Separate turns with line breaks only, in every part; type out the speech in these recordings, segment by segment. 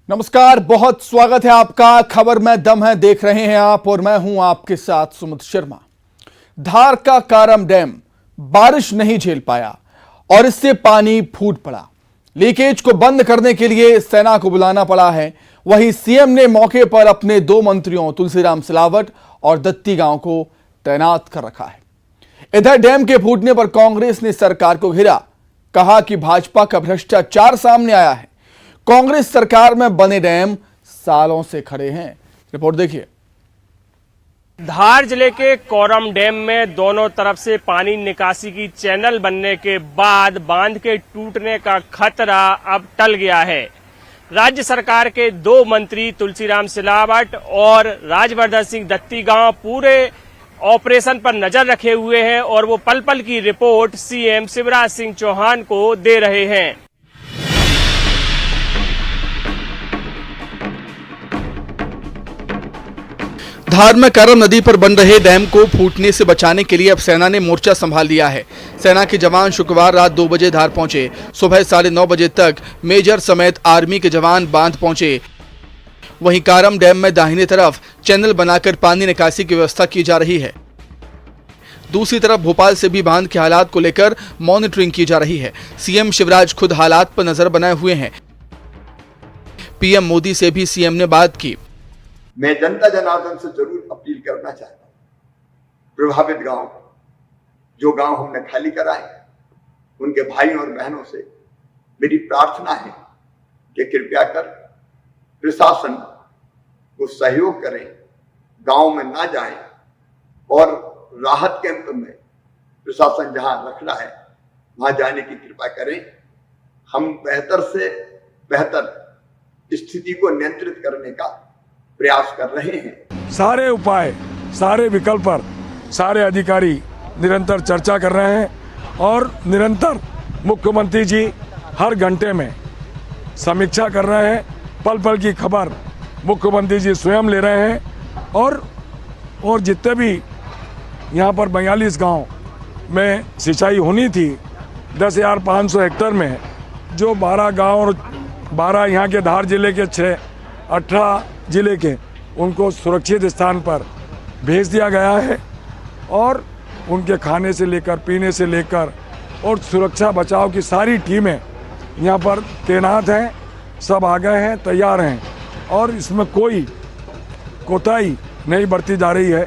नमस्कार, बहुत स्वागत है आपका। खबर में दम है देख रहे हैं आप और मैं हूं आपके साथ सुमित शर्मा। धार का कारम डैम बारिश नहीं झेल पाया और इससे पानी फूट पड़ा। लीकेज को बंद करने के लिए सेना को बुलाना पड़ा है। वहीं सीएम ने मौके पर अपने दो मंत्रियों तुलसीराम सिलावट और दत्ती गांव को तैनात कर रखा है। इधर डैम के फूटने पर कांग्रेस ने सरकार को घेरा। कहा कि भाजपा का भ्रष्टाचार सामने आया है। कांग्रेस सरकार में बने डैम सालों से खड़े हैं। रिपोर्ट देखिए।
धार जिले के कोरम डैम में दोनों तरफ से पानी निकासी की चैनल बनने के बाद बांध के टूटने का खतरा अब टल गया है। राज्य सरकार के दो मंत्री तुलसीराम सिलावट और राजवर्धन सिंह दत्ती गांव पूरे ऑपरेशन पर नजर रखे हुए हैं और वो पल पल की रिपोर्ट सीएम शिवराज सिंह चौहान को दे रहे हैं।
धार में करम नदी पर बन रहे डैम को फूटने से बचाने के लिए अब सेना ने मोर्चा संभाल लिया है। सेना के जवान शुक्रवार रात 2 बजे धार पहुंचे। सुबह 9:30 बजे तक मेजर समेत आर्मी के जवान बांध पहुंचे। वहीं कारम डैम में दाहिने तरफ चैनल बनाकर पानी निकासी की व्यवस्था की जा रही है। दूसरी तरफ भोपाल से भी बांध के हालात को लेकर मॉनिटरिंग की जा रही है। सीएम शिवराज खुद हालात पर नजर बनाए हुए हैं। पीएम मोदी से भी सीएम ने बात की।
मैं जनता जनार्दन से जरूर अपील करना चाहता हूं, प्रभावित गांव, जो गांव हमने खाली कराए, उनके भाइयों और बहनों से मेरी प्रार्थना है कि कृपया कर प्रशासन को सहयोग करें, गांव में ना जाएं और राहत कैंप में प्रशासन जहां रख रहा है वहां जाने की कृपा करें। हम बेहतर से बेहतर स्थिति को नियंत्रित करने का प्रयास कर रहे हैं।
सारे उपाय, सारे विकल्प पर सारे अधिकारी निरंतर चर्चा कर रहे हैं और निरंतर मुख्यमंत्री जी हर घंटे में समीक्षा कर रहे हैं। पल पल की खबर मुख्यमंत्री जी स्वयं ले रहे हैं और जितने भी यहाँ पर 42 गांव में सिंचाई होनी थी 10,500 हेक्टेयर में, जो 12 गांव और 12 यहाँ के धार जिले के 18 जिले के, उनको सुरक्षित स्थान पर भेज दिया गया है और उनके खाने से लेकर पीने से लेकर और सुरक्षा बचाव की सारी टीमें यहाँ पर तैनात हैं। सब आ गए हैं, तैयार हैं और इसमें कोई कोताही नहीं बरती जा रही है।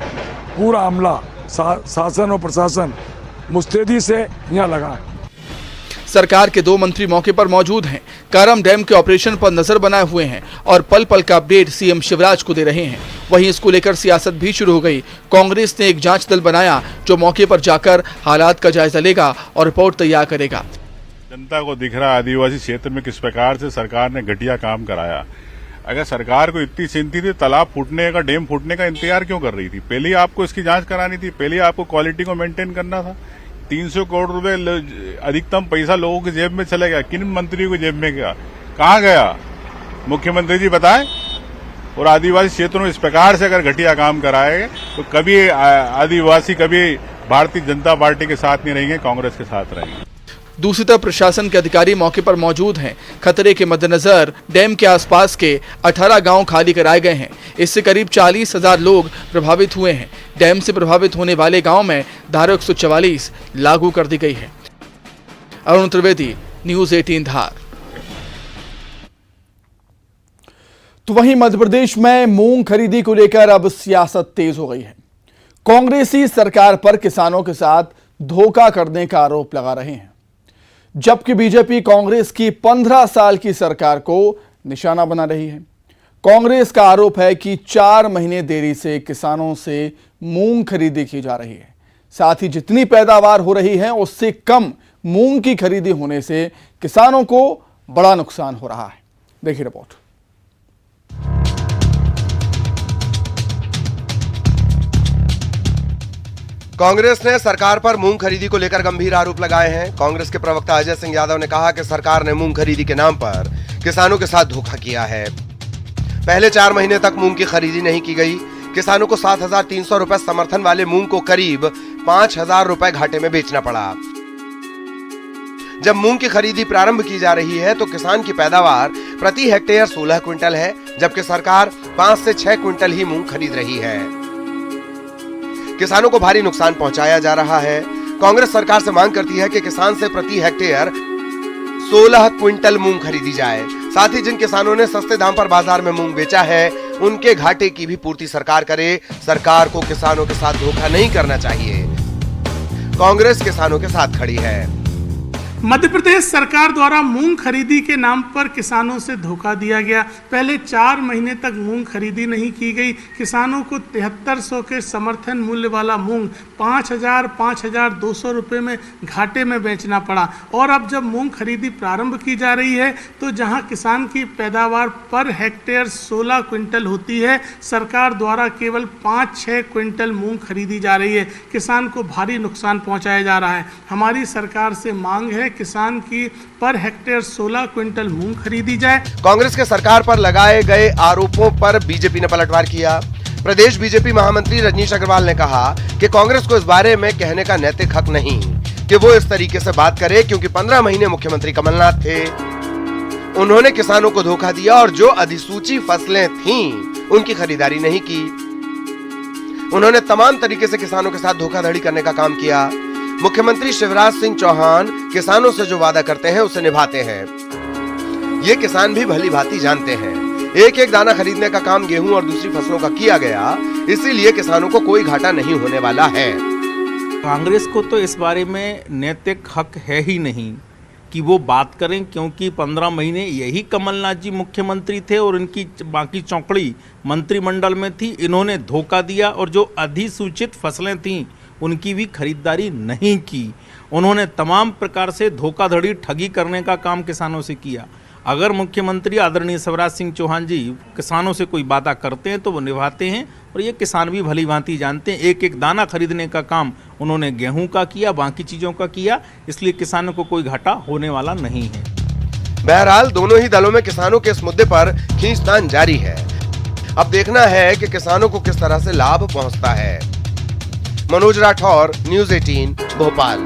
पूरा अमला, शासन और प्रशासन मुस्तैदी से यहाँ लगा है।
सरकार के दो मंत्री मौके पर मौजूद हैं। कारम डैम के ऑपरेशन पर नजर बनाए हुए हैं और पल पल का अपडेट सीएम शिवराज को दे रहे हैं। वहीं इसको लेकर सियासत भी शुरू हो गई। कांग्रेस ने एक जांच दल बनाया जो मौके पर जाकर हालात का जायजा लेगा और रिपोर्ट तैयार करेगा।
जनता को दिख रहा आदिवासी क्षेत्र में किस प्रकार से सरकार ने घटिया काम कराया। अगर सरकार को इतनी चिंता थी, तालाब फूटने का, डैम फूटने का इंतजार क्यों कर रही थी? पहले ही आपको इसकी जांच करानी थी, पहले ही आपको क्वालिटी को मेंटेन करना था। 300 करोड़ रुपए अधिकतम पैसा लोगों की जेब में चले गया। किन मंत्रियों की जेब में गया? कहाँ गया? मुख्यमंत्री जी बताएं। और आदिवासी क्षेत्रों में इस प्रकार से अगर घटिया काम कराए तो कभी आदिवासी कभी भारतीय जनता पार्टी के साथ नहीं रहेंगे, कांग्रेस के साथ रहेंगे।
दूसरी तरफ प्रशासन के अधिकारी मौके पर मौजूद हैं। खतरे के मद्देनजर डैम के आसपास के 18 गांव खाली कराए गए हैं। इससे करीब 40,000 लोग प्रभावित हुए हैं। डैम से प्रभावित होने वाले गांव में धारा 144 लागू कर दी गई है। अरुण त्रिवेदी, न्यूज़ 18 धार। तो वहीं मध्य प्रदेश में मूंग खरीदी को लेकर अब सियासत तेज हो गई है। कांग्रेसी सरकार पर किसानों के साथ धोखा करने का आरोप लगा रहे हैं, जबकि बीजेपी कांग्रेस की 15 साल की सरकार को निशाना बना रही है। कांग्रेस का आरोप है कि 4 महीने देरी से किसानों से मूंग खरीदी की जा रही है। साथ ही जितनी पैदावार हो रही है उससे कम मूंग की खरीदी होने से किसानों को बड़ा नुकसान हो रहा है। देखिए रिपोर्ट।
कांग्रेस ने सरकार पर मूंग खरीदी को लेकर गंभीर आरोप लगाए हैं। कांग्रेस के प्रवक्ता अजय सिंह यादव ने कहा कि सरकार ने मूंग खरीदी के नाम पर किसानों के साथ धोखा किया है। पहले 4 महीने तक मूंग की खरीदी नहीं की गई। किसानों को 7,300 रुपए समर्थन वाले मूंग को करीब 5,000 रुपए घाटे में बेचना पड़ा। जब मूंग की खरीदी प्रारंभ की जा रही है तो किसान की पैदावार प्रति हेक्टेयर 16 क्विंटल है, जबकि सरकार 5 से 6 क्विंटल ही मूंग खरीद रही है। किसानों को भारी नुकसान पहुंचाया जा रहा है। कांग्रेस सरकार से मांग करती है कि किसान से प्रति हेक्टेयर 16 क्विंटल मूंग खरीदी जाए। साथ ही जिन किसानों ने सस्ते दाम पर बाजार में मूंग बेचा है, उनके घाटे की भी पूर्ति सरकार करे। सरकार को किसानों के साथ धोखा नहीं करना चाहिए। कांग्रेस किसानों के साथ खड़ी है।
मध्य प्रदेश सरकार द्वारा मूंग खरीदी के नाम पर किसानों से धोखा दिया गया। पहले 4 महीने तक मूंग खरीदी नहीं की गई। किसानों को 7300 के समर्थन मूल्य वाला मूंग 5,200 रुपये में घाटे में बेचना पड़ा। और अब जब मूंग खरीदी प्रारंभ की जा रही है तो जहां किसान की पैदावार पर हेक्टेयर 16 क्विंटल होती है, सरकार द्वारा केवल 5-6 क्विंटल मूंग खरीदी जा रही है। किसान को भारी नुकसान पहुंचाया जा रहा है। हमारी सरकार से मांग है किसान की पर हेक्टेयर 16 क्विंटल मूंग खरीदी जाए।
कांग्रेस के सरकार पर लगाए गए आरोपों पर बीजेपी ने पलटवार किया। प्रदेश बीजेपी महामंत्री रजनीश अग्रवाल ने कहा कि कांग्रेस को इस बारे में कहने का नैतिक हक नहीं कि वो इस तरीके से बात करे, क्योंकि 15 महीने मुख्यमंत्री कमलनाथ थे। उन्होंने किसानों को धोखा दिया और जो अधिसूची फसलें थीं, उनकी खरीदारी नहीं की। उन्होंने तमाम तरीके से किसानों के साथ धोखाधड़ी करने का काम किया। मुख्यमंत्री शिवराज सिंह चौहान किसानों से जो वादा करते हैं उसे निभाते हैं। ये किसान भी भली भांति जानते हैं। एक एक दाना खरीदने का काम गेहूं और दूसरी फसलों का किया गया, इसीलिए किसानों को कोई घाटा नहीं होने वाला है।
कांग्रेस को तो इस बारे में नैतिक हक है ही नहीं कि वो बात करें, क्योंकि 15 महीने यही कमलनाथ जी मुख्यमंत्री थे और इनकी बाकी चौकड़ी मंत्रिमंडल में थी। इन्होंने धोखा दिया और जो अधिसूचित फसलें थीं उनकी भी खरीदारी नहीं की। उन्होंने तमाम प्रकार से धोखाधड़ी ठगी करने का काम किसानों से किया। अगर मुख्यमंत्री आदरणीय शिवराज सिंह चौहान जी किसानों से कोई वादा करते हैं तो वो निभाते हैं, और ये किसान भी भली भांति जानते हैं। एक एक दाना खरीदने का काम उन्होंने गेहूं का किया, बाकी चीज़ों का किया, इसलिए किसानों को कोई घाटा होने वाला नहीं है।
बहरहाल दोनों ही दलों में किसानों के इस मुद्दे पर खींचतान जारी है। अब देखना है कि किसानों को किस तरह से लाभ पहुंचता है। मनोज राठौर, न्यूज़ 18 भोपाल।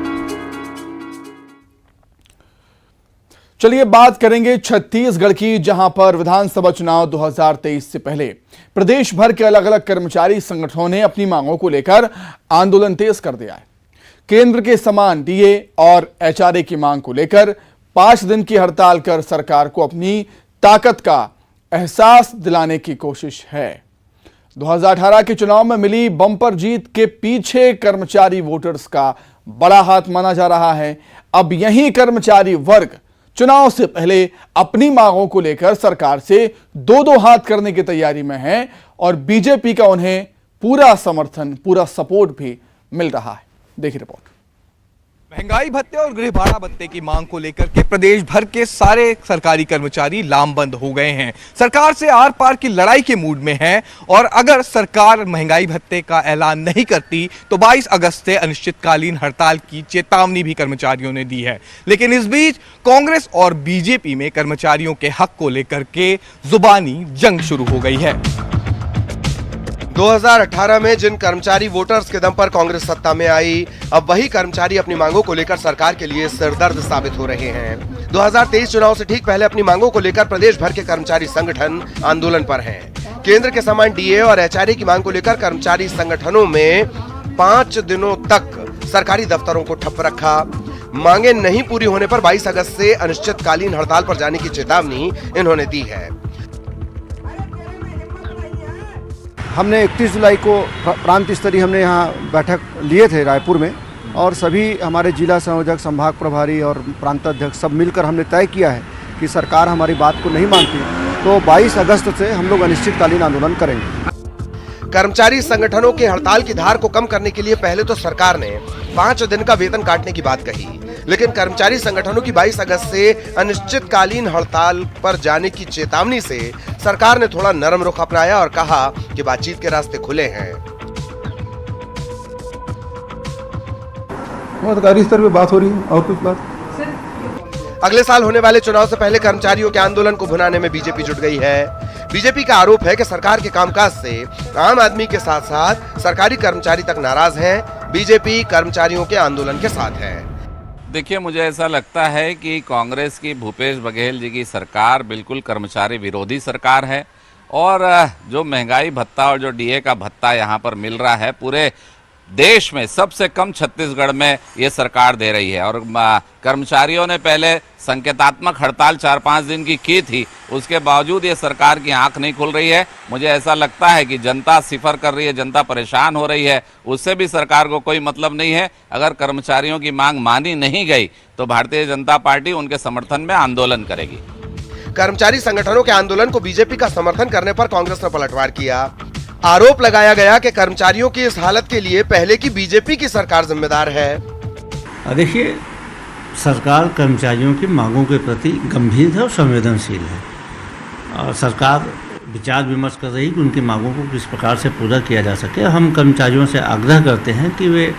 चलिए बात करेंगे छत्तीसगढ़ की, जहां पर विधानसभा चुनाव 2023 से पहले प्रदेश भर के अलग अलग कर्मचारी संगठनों ने अपनी मांगों को लेकर आंदोलन तेज कर दिया है। केंद्र के समान डीए और एचआरए की मांग को लेकर 5 दिन की हड़ताल कर सरकार को अपनी ताकत का एहसास दिलाने की कोशिश है। 2018 के चुनाव में मिली बम्पर जीत के पीछे कर्मचारी वोटर्स का बड़ा हाथ माना जा रहा है। अब यही कर्मचारी वर्ग चुनाव से पहले अपनी मांगों को लेकर सरकार से दो हाथ करने की तैयारी में है और बीजेपी का उन्हें पूरा समर्थन, पूरा सपोर्ट भी मिल रहा है। देखिए रिपोर्ट।
महंगाई भत्ते और गृह भाड़ा भत्ते की मांग को लेकर के प्रदेश भर के सारे सरकारी कर्मचारी लामबंद हो गए हैं। सरकार से आर पार की लड़ाई के मूड में है और अगर सरकार महंगाई भत्ते का ऐलान नहीं करती तो 22 अगस्त से अनिश्चितकालीन हड़ताल की चेतावनी भी कर्मचारियों ने दी है। लेकिन इस बीच कांग्रेस और बीजेपी में कर्मचारियों के हक को लेकर के जुबानी जंग शुरू हो गई है।
2018 में जिन कर्मचारी वोटर्स के दम पर कांग्रेस सत्ता में आई, अब वही कर्मचारी अपनी मांगों को लेकर सरकार के लिए सिरदर्द साबित हो रहे हैं। 2023 चुनाव से ठीक पहले अपनी मांगों को लेकर प्रदेश भर के कर्मचारी संगठन आंदोलन पर हैं। केंद्र के समान डीए और एचआरए की मांग को लेकर कर्मचारी संगठनों में 5 दिनों तक सरकारी दफ्तरों को ठप रखा। मांगे नहीं पूरी होने पर 22 अगस्त से अनिश्चितकालीन हड़ताल पर जाने की चेतावनी इन्होंने दी है।
हमने 31 जुलाई को प्रांत स्तरीय हमने यहाँ बैठक लिए थे रायपुर में, और सभी हमारे जिला संयोजक, संभाग प्रभारी और प्रांत अध्यक्ष सब मिलकर हमने तय किया है कि सरकार हमारी बात को नहीं मानती तो 22 अगस्त से हम लोग अनिश्चितकालीन आंदोलन करेंगे।
कर्मचारी संगठनों के हड़ताल की धार को कम करने के लिए पहले तो सरकार ने 5 दिन का वेतन काटने की बात कही, लेकिन कर्मचारी संगठनों की 22 अगस्त से अनिश्चितकालीन हड़ताल पर जाने की चेतावनी से सरकार ने थोड़ा नरम रुख अपनाया और कहा कि बातचीत के रास्ते खुले हैं।
अधिकारी स्तर पे बात हो रही है और कुछ बात।
अगले साल होने वाले चुनाव से पहले कर्मचारियों के आंदोलन को भुनाने में बीजेपी जुट गई है। बीजेपी का आरोप है कि सरकार के कामकाज से आम आदमी के साथ साथ सरकारी कर्मचारी तक नाराज हैं। बीजेपी कर्मचारियों के आंदोलन के साथ है।
देखिए, मुझे ऐसा लगता है कि कांग्रेस की भूपेश बघेल जी की सरकार बिल्कुल कर्मचारी विरोधी सरकार है और जो महंगाई भत्ता और जो डीए का भत्ता यहाँ पर मिल रहा है, पूरे देश में सबसे कम छत्तीसगढ़ में ये सरकार दे रही है। और कर्मचारियों ने पहले संकेतात्मक हड़ताल 4-5 दिन की थी, उसके बावजूद ये सरकार की आंख नहीं खुल रही है। मुझे ऐसा लगता है कि जनता सिफर कर रही है, जनता परेशान हो रही है, उससे भी सरकार को कोई मतलब नहीं है। अगर कर्मचारियों की मांग मानी नहीं गई तो भारतीय जनता पार्टी उनके समर्थन में आंदोलन करेगी।
कर्मचारी संगठनों के आंदोलन को बीजेपी का समर्थन करने पर कांग्रेस ने पलटवार किया। आरोप लगाया गया कि कर्मचारियों की इस हालत के लिए पहले की बीजेपी की सरकार जिम्मेदार है।
देखिए, सरकार कर्मचारियों की मांगों के प्रति गंभीर है और संवेदनशील है और सरकार विचार विमर्श कर रही है कि उनकी मांगों को किस प्रकार से पूरा किया जा सके। हम कर्मचारियों से आग्रह करते हैं कि वे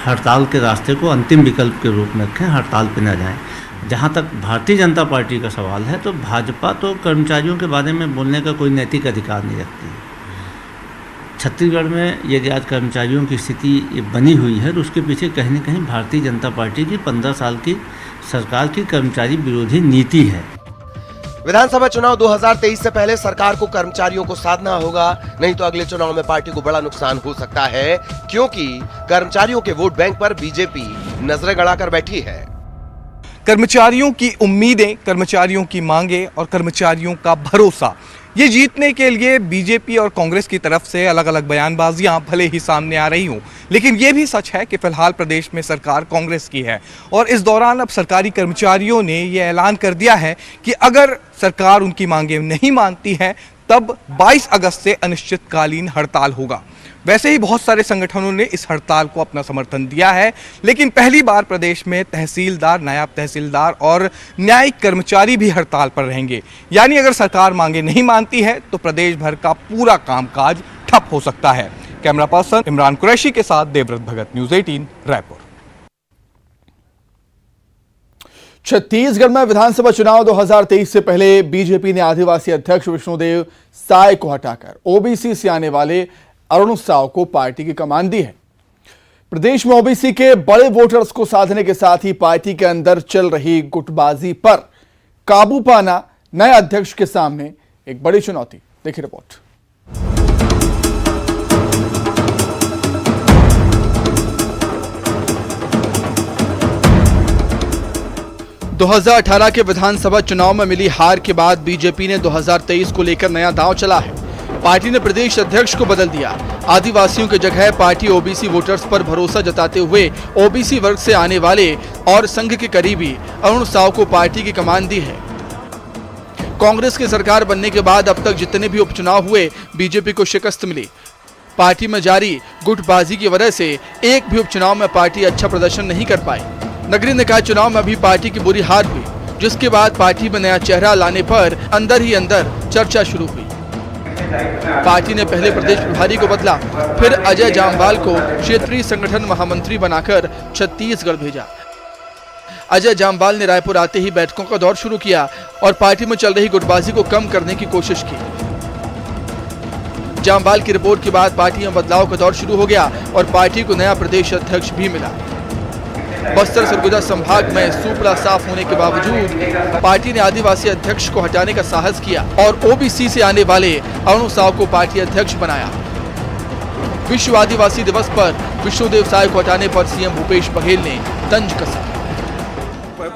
हड़ताल के रास्ते को अंतिम विकल्प के रूप में रखें, हड़ताल पर न जाएं। जहाँ तक भारतीय जनता पार्टी का सवाल है तो भाजपा तो कर्मचारियों के बारे में बोलने का कोई नैतिक अधिकार नहीं रखती है। छत्तीसगढ़ में यदि आज कर्मचारियों की स्थिति बनी हुई है तो उसके पीछे कहीं न कहीं भारतीय जनता पार्टी की 15 साल की सरकार की कर्मचारी विरोधी नीति है।
विधानसभा चुनाव 2023 से पहले सरकार को कर्मचारियों को साधना होगा, नहीं तो अगले चुनाव में पार्टी को बड़ा नुकसान हो सकता है, क्योंकि कर्मचारियों के वोट बैंक पर बीजेपी नजरें गड़ाकर बैठी है।
कर्मचारियों की उम्मीदें, कर्मचारियों की मांगे और कर्मचारियों का भरोसा, ये जीतने के लिए बीजेपी और कांग्रेस की तरफ से अलग अलग बयानबाजियां भले ही सामने आ रही हों, लेकिन ये भी सच है कि फिलहाल प्रदेश में सरकार कांग्रेस की है और इस दौरान अब सरकारी कर्मचारियों ने ये ऐलान कर दिया है कि अगर सरकार उनकी मांगे नहीं मानती है तब 22 अगस्त से अनिश्चितकालीन हड़ताल होगा। वैसे ही बहुत सारे संगठनों ने इस हड़ताल को अपना समर्थन दिया है, लेकिन पहली बार प्रदेश में तहसीलदार, नायब तहसीलदार और न्यायिक कर्मचारी भी हड़ताल पर रहेंगे। यानी अगर सरकार मांगे नहीं मानती है तो प्रदेश भर का पूरा कामकाज ठप हो सकता है। कैमरा पर्सन इमरान कुरैशी के साथ देवव्रत भगत, न्यूज़ 18 रायपुर।
छत्तीसगढ़ में विधानसभा चुनाव 2023 से पहले बीजेपी ने आदिवासी अध्यक्ष विष्णुदेव साय को हटाकर ओबीसी से आने वाले अरुण साव को पार्टी की कमान दी है। प्रदेश में ओबीसी के बड़े वोटर्स को साधने के साथ ही पार्टी के अंदर चल रही गुटबाजी पर काबू पाना नए अध्यक्ष के सामने एक बड़ी चुनौती। देखिए रिपोर्ट। – 2018 के विधानसभा चुनाव में मिली हार के बाद बीजेपी ने 2023 को लेकर नया दांव चला है। पार्टी ने प्रदेश अध्यक्ष को बदल दिया। आदिवासियों की जगह पार्टी ओबीसी वोटर्स पर भरोसा जताते हुए ओबीसी वर्ग से आने वाले और संघ के करीबी अरुण साव को पार्टी की कमान दी है। कांग्रेस की सरकार बनने के बाद अब तक जितने भी उपचुनाव हुए, बीजेपी को शिकस्त मिली। पार्टी में जारी गुटबाजी की वजह से एक भी उपचुनाव में पार्टी अच्छा प्रदर्शन नहीं कर पाई। नगरीय निकाय चुनाव में भी पार्टी की बुरी हार हुई, जिसके बाद पार्टी में नया चेहरा लाने पर अंदर ही अंदर चर्चा शुरू हुई। पार्टी ने पहले प्रदेश प्रभारी को बदला, फिर अजय जामवाल को क्षेत्रीय संगठन महामंत्री बनाकर छत्तीसगढ़ भेजा। अजय जामवाल ने रायपुर आते ही बैठकों का दौर शुरू किया और पार्टी में चल रही गुटबाजी को कम करने की कोशिश की। जामवाल की रिपोर्ट के बाद पार्टी में बदलाव का दौर शुरू हो गया और पार्टी को नया प्रदेश अध्यक्ष भी मिला। बस्तर सरगुजा संभाग में सुपड़ा साफ होने के बावजूद पार्टी ने आदिवासी अध्यक्ष को हटाने का साहस किया और ओबीसी से आने वाले अरुण साव को पार्टी अध्यक्ष बनाया। विश्व आदिवासी दिवस पर विष्णुदेव साय को हटाने पर सीएम भूपेश बघेल ने तंज कसा।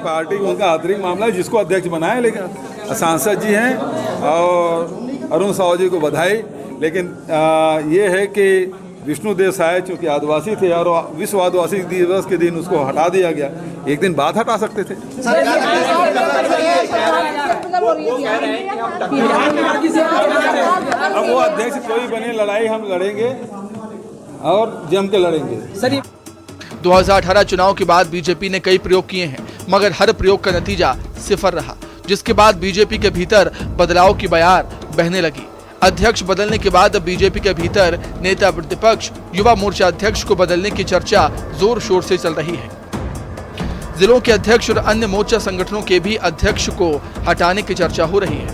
पार्टी उनका आंतरिक मामला है, जिसको अध्यक्ष बनाए, लेकिन सांसद जी हैं और अरुण साव जी को बधाई। लेकिन ये है कि विष्णुदेव साय चूँकि आदिवासी थे और विश्व आदिवासी दिवस के दिन उसको हटा दिया गया, एक दिन बाद हटा सकते थे। अब वो अध्यक्ष कोई बने, लड़ाई हम लड़ेंगे और जम के लड़ेंगे।
2018 चुनाव के बाद बीजेपी ने कई प्रयोग किए हैं, मगर हर प्रयोग का नतीजा सिफर रहा, जिसके बाद बीजेपी के भीतर बदलाव की बयार बहने लगी। अध्यक्ष बदलने के बाद अब बीजेपी के भीतर नेता प्रतिपक्ष, युवा मोर्चा अध्यक्ष को बदलने की चर्चा जोर शोर से चल रही है। जिलों के अध्यक्ष और अन्य मोर्चा संगठनों के भी अध्यक्ष को हटाने की चर्चा हो रही है।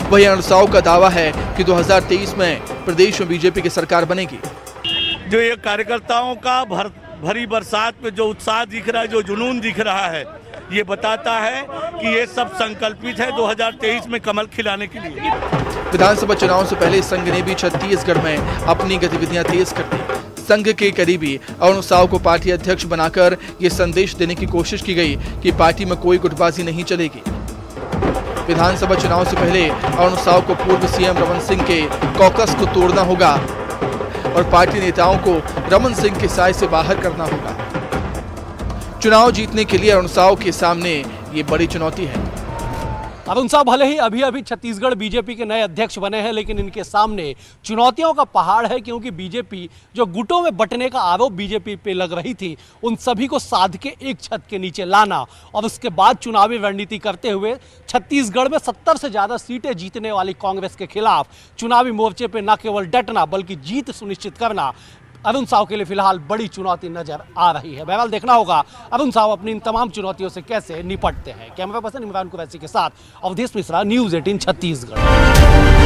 वहीं अरुण साव का दावा है कि 2023 में प्रदेश में बीजेपी की सरकार बनेगी।
जो ये कार्यकर्ताओं का भरी बरसात में जो उत्साह दिख रहा है, जो जुनून दिख रहा है, ये बताता है कि ये सब संकल्पित है 2023 में कमल खिलाने के लिए।
विधानसभा चुनाव से पहले संघ ने भी छत्तीसगढ़ में अपनी गतिविधियां तेज कर दी। संघ के करीबी अरुण साव को पार्टी अध्यक्ष बनाकर ये संदेश देने की कोशिश की गई कि पार्टी में कोई गुटबाजी नहीं चलेगी। विधानसभा चुनाव से पहले अरुण साव को पूर्व सीएम रमन सिंह के कॉकस को तोड़ना होगा और पार्टी नेताओं को रमन सिंह के साए से बाहर करना होगा। चुनाव जीतने के लिए अरुण साव के सामने ये बड़ी चुनौती है।
अरुण साव भले ही अभी अभी छत्तीसगढ़ बीजेपी के नए अध्यक्ष बने हैं, लेकिन इनके सामने चुनौतियों का पहाड़ है, क्योंकि बीजेपी जो गुटों में बंटने का आरोप बीजेपी पे लग रही थी, उन सभी को साध के एक छत के नीचे लाना और उसके बाद चुनावी रणनीति करते हुए छत्तीसगढ़ में 70 से ज्यादा सीटें जीतने वाली कांग्रेस के खिलाफ चुनावी मोर्चे पे न केवल डटना बल्कि जीत सुनिश्चित करना अरुण साव के लिए फिलहाल बड़ी चुनौती नजर आ रही है। बहरहाल देखना होगा अरुण साव अपनी इन तमाम चुनौतियों से कैसे निपटते हैं। कैमरा पर्सन इमरान कुरैशी के साथ अवधेश मिश्रा, न्यूज़ 18 छत्तीसगढ़।